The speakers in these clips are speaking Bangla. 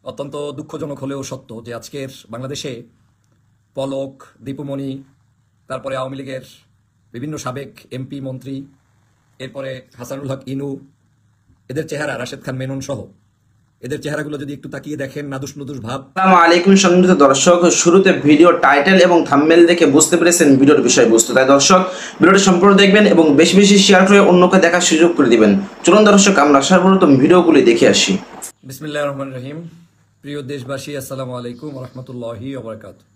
অত্যন্ত দুঃখজনক হলেও সত্য যে আজকের বাংলাদেশে পলক, দীপুমণি, তারপরে আওয়ামী লীগের বিভিন্ন সাবেক এমপি মন্ত্রী, এরপরে হাসানুল হক ইনু, এদের চেহারা, রাশেদ খান মেনন সহ এদের চেহারাগুলো যদি একটু তাকিয়ে দেখেন, নাদুস নুদুস ভাব। আসসালামু আলাইকুম সম্মানিত দর্শক, শুরুতে ভিডিও টাইটেল এবং থাম্বনেল দেখে বুঝতে পেরেছেন ভিডিওর বিষয়বস্তু। তাই দর্শক ভিডিওটি সম্পূর্ণ দেখবেন এবং বেশি বেশি শেয়ার করে অন্যকে দেখার সুযোগ করে দিবেন। চলুন দর্শক আমরা সর্বপ্রথম ভিডিওগুলি দেখে আসি। বিসমিল্লাহির রহমানির রহিম। প্রিয় দেশবাসী, আসসালামু আলাইকুম ওয়া রাহমাতুল্লাহি ওয়া বারাকাতুহু।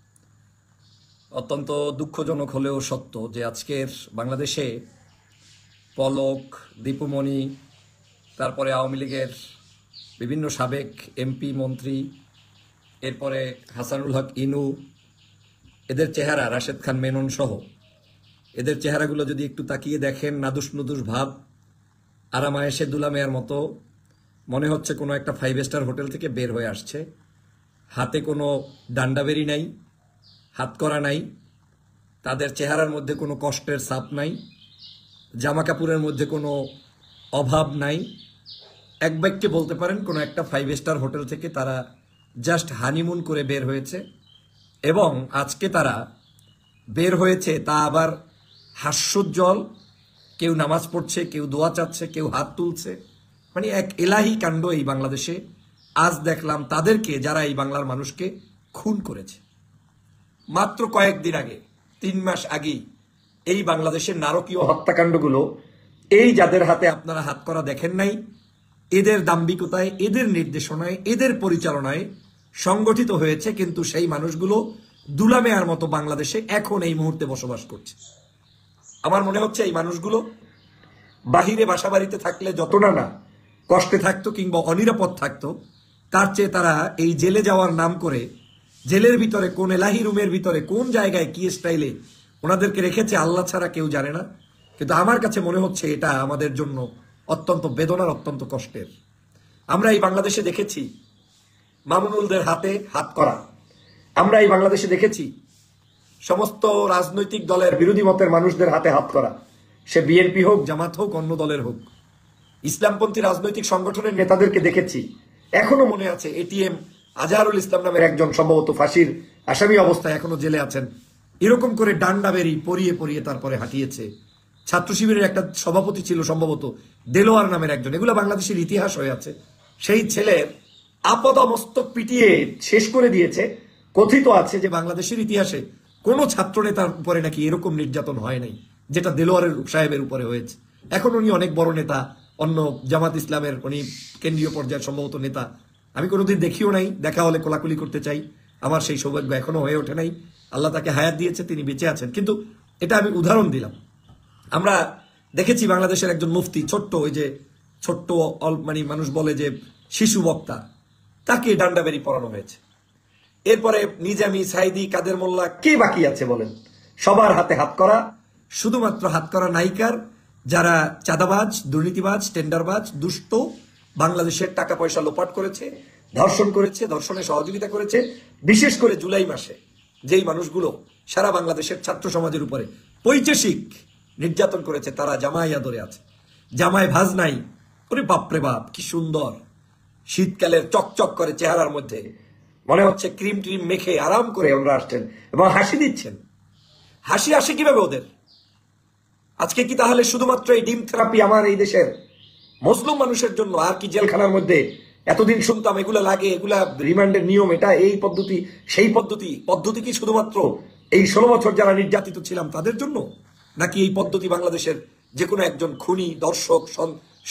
অত্যন্ত দুঃখজনক হলেও সত্য যে আজকের বাংলাদেশে পলক, দীপুমণি, তারপরে আওয়ামী লীগের বিভিন্ন সাবেক এমপি মন্ত্রী, এরপরে হাসানুল হক ইনু, এদের চেহারা, রাশেদ খান মেনন সহ এদের চেহারাগুলো যদি একটু তাকিয়ে দেখেন, নাদুস নুদুস ভাব, আরামায়েশে দুলামেয়ার মতো মনে হচ্ছে কোনো একটা 5 স্টার হোটেল থেকে বের হয়ে আসছে। হাতে কোনো ডান্ডাবেরি নাই, হাত করা নাই, তাদের চেহারার মধ্যে কোনো কষ্টের ছাপ নাই, জামা কাপড়ের মধ্যে কোনো অভাব নাই। এক বাক্যে বলতে পারেন কোনো একটা 5 স্টার হোটেল থেকে তারা জাস্ট হানিমুন করে বের হয়েছে। এবং আজকে তারা বের হয়েছে তা আবার হাস্যোজ্জ্বল, কেউ নামাজ পড়ছে, কেউ দোয়া চাচ্ছে, কেউ হাত তুলছে। মানে এক এলাহি কাণ্ড এই বাংলাদেশে আজ দেখলাম তাদেরকে, যারা এই বাংলার মানুষকে খুন করেছে। মাত্র কয়েকদিন আগে, 3 মাস আগেই এই বাংলাদেশের নারকীয় হত্যাকাণ্ডগুলো এই যাদের হাতে আপনারা হাত করা দেখেন নাই, এদের দাম্ভিকতায়, এদের নির্দেশনায়, এদের পরিচালনায় সংগঠিত হয়েছে। কিন্তু সেই মানুষগুলো দুলামেয়ার মতো বাংলাদেশে এখন এই মুহূর্তে বসবাস করছে। আমার মনে হচ্ছে এই মানুষগুলো বাহিরে বাসা বাড়িতে থাকলে যতটা না কষ্টে থাকতো কিংবা অনিরাপদ থাকতো, তার চেয়ে তারা এই জেলে যাওয়ার নাম করে জেলের ভিতরে কোন এলাহি রুমের ভিতরে কোন জায়গায় কি স্টাইলে ওনাদেরকে রেখেছে আল্লাহ ছাড়া কেউ জানে না। কিন্তু আমার কাছে মনে হচ্ছে এটা আমাদের জন্য অত্যন্ত বেদনার, অত্যন্ত কষ্টের। আমরা এই বাংলাদেশে দেখেছি মামুনুলদের হাতে হাত করা, আমরা এই বাংলাদেশে দেখেছি সমস্ত রাজনৈতিক দলের বিরোধী মতের মানুষদের হাতে হাত করা, সে বিএনপি হোক, জামাত হোক, অন্য দলের হোক। ইসলামপন্থী রাজনৈতিক সংগঠনের নেতাদেরকে দেখেছি, এখনো মনে আছে এটিএম আজহারুল ইসলাম নামের একজন সম্ভবত ফাঁসির আসামি অবস্থায় এখনো জেলে আছেন, এরকম করে ডান্ডা বেরি পরিয়ে পরিয়ে তারপরে হাঁটিয়েছে। ছাত্র শিবিরের একটা সভাপতি ছিল সম্ভবত দেলোয়ার নামের একজন, এগুলো বাংলাদেশের ইতিহাস হয়ে আছে। সেই ছেলের আপাদমস্তক পিটিয়ে শেষ করে দিয়েছে। কথিত আছে যে বাংলাদেশের ইতিহাসে কোন ছাত্র নেতার উপরে নাকি এরকম নির্যাতন হয় নাই যেটা দেলোয়ারের সাহেবের উপরে হয়েছে। এখন উনি অনেক বড় নেতা, অন্য জামাত ইসলামের উনি কেন্দ্রীয় পর্যায়ের সম্ভবত নেতা। আমি কোনোদিন দেখিও নাই, দেখা হলে কোলাকুলি করতে চাই, আমার সেই সৌভাগ্য এখনো হয়ে ওঠে নাই। আল্লাহ তাকে হায়াত দিয়েছে, তিনি বেঁচে আছেন। কিন্তু এটা আমি উদাহরণ দিলাম। আমরা দেখেছি বাংলাদেশের একজন মুফতি, ছোট্ট, ওই যে ছোট্ট মানে মানুষ বলে যে শিশু বক্তা, তাকে ডান্ডাবেরি পড়ানো হয়েছে। এরপরে নিজামি, সাইদি, কাদের মোল্লা, কে বাকি আছে বলেন? সবার হাতে হাত করা। শুধুমাত্র হাত করা নায়িকার, যারা চাঁদাবাজ, দুর্নীতিবাজ, টেন্ডারবাজ, দুষ্ট, বাংলাদেশের টাকা পয়সা লোপাট করেছে, ধর্ষণ করেছে, ধর্ষণে সহযোগিতা করেছে। বিশেষ করে জুলাই মাসে যেই মানুষগুলো সারা বাংলাদেশের ছাত্র সমাজের উপরে পৈচেসিক নির্যাতন করেছে, তারা জামাইয়া ধরে আছে, জামাই ভাজ নাই। ওরে বাপরে বাপ, কি সুন্দর শীতকালের চকচক করে চেহারার মধ্যে, মনে হচ্ছে ক্রিম ট্রিম মেখে আরাম করে ওনারা আসছেন এবং হাসি দিচ্ছেন। হাসি আসে কিভাবে ওদের? আজকে কি তাহলে শুধুমাত্র এই ডিম থেরাপি আমার এই দেশের মুসলিম মানুষের জন্য? আর কি জেলখানার মধ্যে এতদিন শুনতাম এগুলা লাগে, এগুলা রিমান্ডের নিয়ম, এটা এই পদ্ধতি, সেই পদ্ধতি কি শুধুমাত্র এই 16 বছর যারা নির্যাতিত ছিলাম তাদের জন্য? নাকি এই পদ্ধতি বাংলাদেশের যে কোনো একজন খুনি, দর্শক,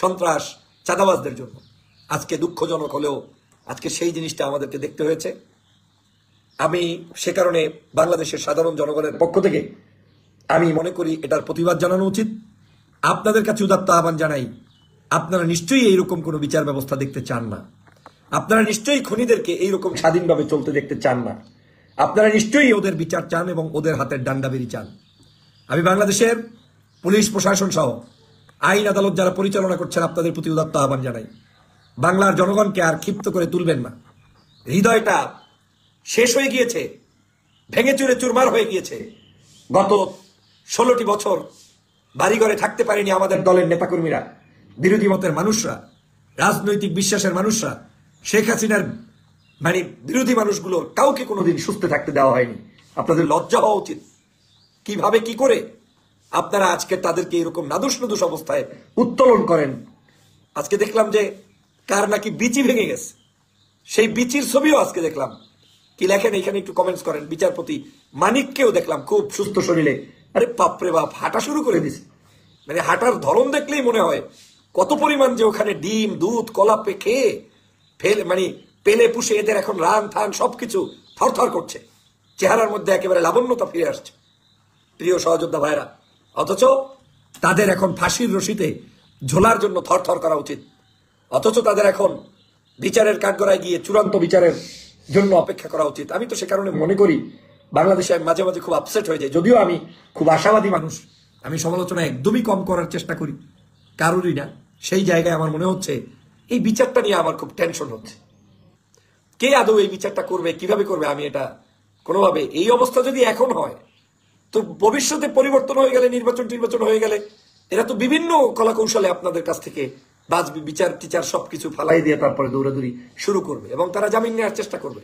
সন্ত্রাস, চাঁদাবাজদের জন্য? আজকে দুঃখজনক হলেও আজকে সেই জিনিসটা আমাদেরকে দেখতে হয়েছে। আমি সে কারণে বাংলাদেশের সাধারণ জনগণের পক্ষ থেকে আমি মনে করি এটার প্রতিবাদ জানানো উচিত। আপনাদের কাছে উদাত্ত আহ্বান জানাই, আপনারা নিশ্চয়ই এইরকম কোনো বিচার ব্যবস্থা দেখতে চান না। আপনারা নিশ্চয়ই খুনিদেরকে এইরকম স্বাধীনভাবে চলতে দেখতে চান না। আপনারা নিশ্চয়ই ওদের বিচার চান এবং ওদের হাতের ডান্ডাবেরি চান। আমি বাংলাদেশের পুলিশ প্রশাসন সহ আইন আদালত যারা পরিচালনা করছেন, আপনাদের প্রতি উদাত্ত আহ্বান জানাই, বাংলার জনগণকে আর ক্ষিপ্ত করে তুলবেন না। হৃদয়টা শেষ হয়ে গিয়েছে, ভেঙে চুরে চুরমার হয়ে গিয়েছে। গত 16টি বছর বাড়িঘরে থাকতে পারেনি আমাদের দলের নেতাকর্মীরা, বিরোধী মতের মানুষরা, রাজনৈতিক বিশ্বাসের মানুষরা। শেখ হাসিনার মানে বিরোধী মানুষগুলো কাউকে কোনোদিন সুস্থ থাকতে দেওয়া হয়নি। আপনাদের লজ্জা হওয়া উচিত। কিভাবে কি করে আপনারা আজকে তাদেরকে এরকম নাদুস নুদুস অবস্থায় উত্তোলন করেন। আজকে দেখলাম যে কার নাকি বিচি ভেঙে গেছে, সেই বিচির ছবিও আজকে দেখলাম। কি লেখেন এখানে একটু কমেন্টস করেন। বিচারপতি মানিককেও দেখলাম খুব সুস্থ শরীরে, আরে বাপরে বাপ, হাঁটা শুরু করে দিছে। মানে হাঁটার ধরন দেখলেই মনে হয় কত পরিমাণ যে ওখানে ডিম দুধ কলা খেয়ে মানে পেলে পুষে এদের এখন রান থান সবকিছু থরথর করছে, চেহারার মধ্যে একেবারে লাবণ্যতা ফিরে আসছে। প্রিয় সহযোদ্ধা ভাইরা, অথচ তাদের এখন ফাঁসির রশিতে ঝোলার জন্য থরথর করা উচিত। অথচ তাদের এখন বিচারের কাঠগড়ায় গিয়ে চূড়ান্ত বিচারের জন্য অপেক্ষা করা উচিত। আমি তো সে কারণে মনে করি বাংলাদেশে আমি মাঝে মাঝে খুব আপসেট হয়ে যাই, যদিও আমি খুব আশাবাদী মানুষ, আমি সমালোচনা একদমই কম করার চেষ্টা করি, কারোরই না। সেই জায়গায় আমার মনে হচ্ছে এই বিচারটা নিয়ে আমার খুব টেনশন হচ্ছে। কে আদৌ এই বিচারটা করবে, কিভাবে করবে, আমি এটা কোনোভাবে, এই অবস্থা যদি এখন হয় তো ভবিষ্যতে পরিবর্তন হয়ে গেলে, নির্বাচন হয়ে গেলে এরা তো বিভিন্ন কলা কৌশলে আপনাদের কাছ থেকে বাজবি বিচার টিচার সবকিছু ফালাই দিয়ে তারপরে দৌড়াদৌড়ি শুরু করবে এবং তারা জামিন নেওয়ার চেষ্টা করবে।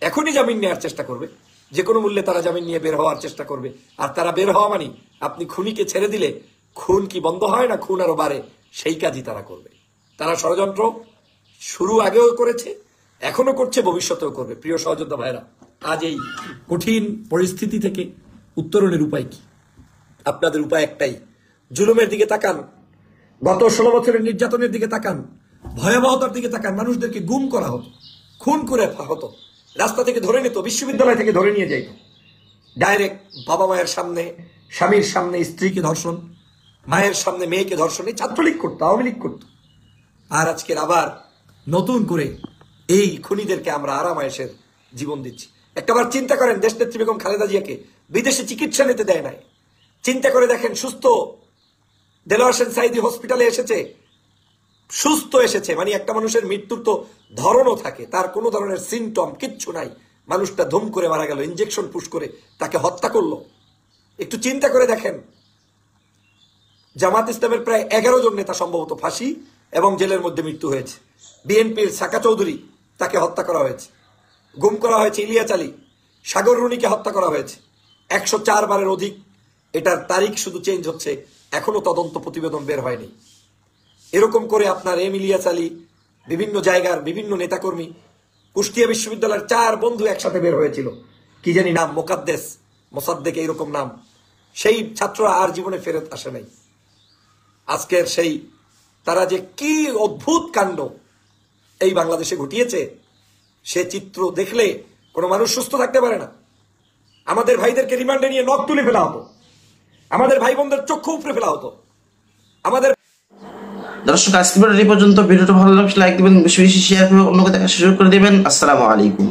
এখনই জামিন নেওয়ার চেষ্টা করবে, যে কোনো মূল্যে তারা জামিন নিয়ে বের হওয়ার চেষ্টা করবে। আর তারা বের হওয়া মানে আপনি খুনিকে ছেড়ে দিলে খুন কি বন্ধ হয় না, খুন আরো বাড়ে, সেই কাজই তারা করবে। তারা ষড়যন্ত্র শুরু আগেও করেছে, এখনো করছে, ভবিষ্যতেও করবে। প্রিয় সহযোদ্ধা ভাইরা, আজ এই কঠিন পরিস্থিতি থেকে উত্তরণের উপায় কি? আপনাদের উপায় একটাই, জুলুমের দিকে তাকান, গত 16 বছরের নির্যাতনের দিকে তাকান, ভয়াবহতার দিকে তাকান। মানুষদেরকে গুম করা হতো, খুন করে হতো, রাস্তা থেকে ধরে নিত, বিশ্ববিদ্যালয় থেকে ধরে নিয়ে যাইত, ডাইরেক্ট বাবা মায়ের সামনে, স্বামীর সামনে স্ত্রীকে ধর্ষণ, মায়ের সামনে মেয়েকে ধর্ষণ। এই ছাত্রলীগ করতো, আওয়ামী লীগ করতো। আর আজকের আবার নতুন করে এই খুনিদেরকে আমরা আরামায়েশের জীবন দিচ্ছি। একটাবার চিন্তা করেন, দেশনেত্রী বেগম খালেদা জিয়াকে বিদেশে চিকিৎসা নিতে দেয় নাই। চিন্তা করে দেখেন, সুস্থ দেলোয়ার হোসেন সাঈদী হসপিটালে এসেছে, সুস্থ এসেছে, মানে একটা মানুষের মৃত্যুর তো ধরনও থাকে, তার কোনো ধরনের সিমটম কিচ্ছু নাই, মানুষটা ধুম করে মারা গেল, ইঞ্জেকশন পুশ করে তাকে হত্যা করলো। একটু চিন্তা করে দেখেন, জামাত ইসলামের প্রায় 11 জন নেতা সম্ভবত ফাঁসি এবং জেলের মধ্যে মৃত্যু হয়েছে। বিএনপির সাকা চৌধুরী, তাকে হত্যা করা হয়েছে। গুম করা হয়েছে ইলিয়াস আলী, সাগর রুনিকে হত্যা করা হয়েছে। 104 বারের অধিক, এটার তারিখ শুধু চেঞ্জ হচ্ছে, এখনো তদন্ত প্রতিবেদন বের হয়নি। এরকম করে আপনার ইলিয়াস আলী, বিভিন্ন জায়গার বিভিন্ন নেতাকর্মী, কুষ্টিয়া বিশ্ববিদ্যালয়ের 4 বন্ধু একসাথে বের হয়েছিল, কি জানি নাম, মোসাদ্দেক এইরকম নাম। সেই ছাত্ররা আর জীবনে ফেরত আসে নাই। আজকের সেই তারা যে কি অদ্ভুত কাণ্ড এই বাংলাদেশে ঘটিয়েছে, সে চিত্র দেখলে কোনো মানুষ সুস্থ থাকতে পারে না। আমাদের ভাইদেরকে রিমান্ডে নিয়ে নখ তুলে ফেলা হতো, আমাদের ভাই বোনদের চক্ষু উপড়ে ফেলা হতো। আমাদের দর্শক, আজকে ভিডিওটি পর্যন্ত। ভিডিওটা ভালো লাগলে লাইক দিবেন, বেশি বেশি শেয়ার করে অন্যকে দেখার সুযোগ করে দিবেন। আসসালামু আলাইকুম।